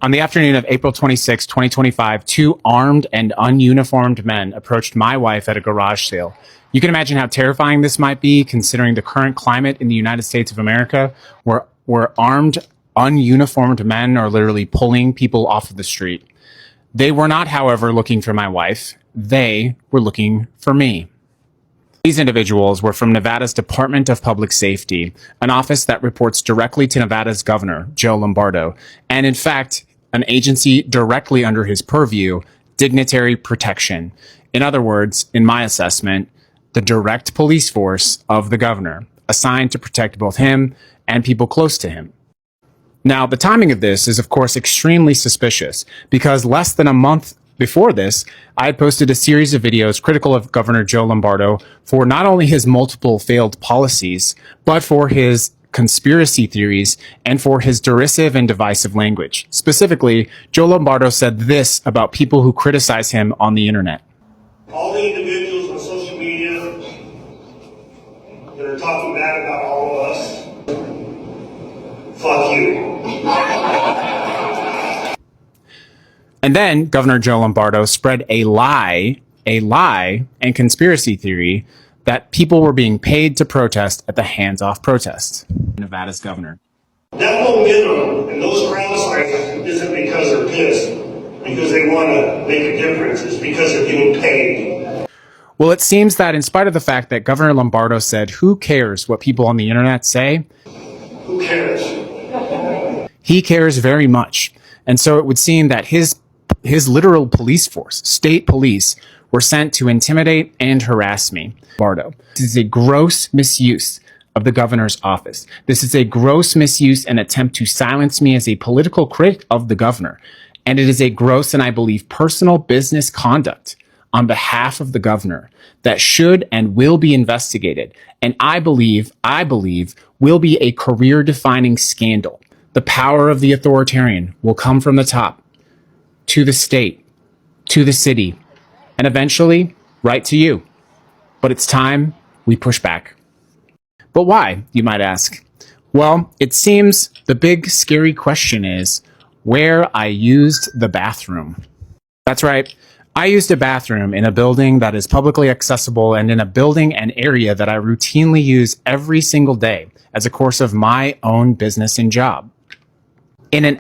On the afternoon of April 26, 2025, two armed and ununiformed men approached my wife at a garage sale. You can imagine how terrifying this might be considering the current climate in the United States of America, where armed, ununiformed men are literally pulling people off of the street. They were not, however, looking for my wife. They were looking for me. These individuals were from Nevada's Department of Public Safety, an office that reports directly to Nevada's governor, Joe Lombardo, and in fact, an agency directly under his purview, Dignitary Protection. In other words, in my assessment, the direct police force of the governor, assigned to protect both him and people close to him. Now, the timing of this is, of course, extremely suspicious because less than a month before this, I had posted a series of videos critical of Governor Joe Lombardo for not only his multiple failed policies, but for his conspiracy theories and for his derisive and divisive language. Specifically, Joe Lombardo said this about people who criticize him on the internet. All the individuals on social media that are talking bad about all of us, fuck you. And then Governor Joe Lombardo spread a lie and conspiracy theory that people were being paid to protest at the hands-off protests. Nevada's governor. That momentum and those crowd sizes isn't because they're pissed, because they want to make a difference. It's because they're getting paid. Well, it seems that in spite of the fact that Governor Lombardo said, who cares what people on the internet say? Who cares? He cares very much. And so it would seem that his literal police force, state police, were sent to intimidate and harass me. Lombardo. This is a gross misuse of the governor's office. This is a gross misuse and attempt to silence me as a political critic of the governor. And it is a gross and I believe personal business conduct on behalf of the governor that should and will be investigated. And I believe will be a career-defining scandal. The power of the authoritarian will come from the top to the state, to the city, and eventually right to you. But it's time we push back. But why, you might ask? Well, it seems the big scary question is where I used the bathroom. That's right. I used a bathroom in a building that is publicly accessible and in a building and area that I routinely use every single day as a course of my own business and job. In an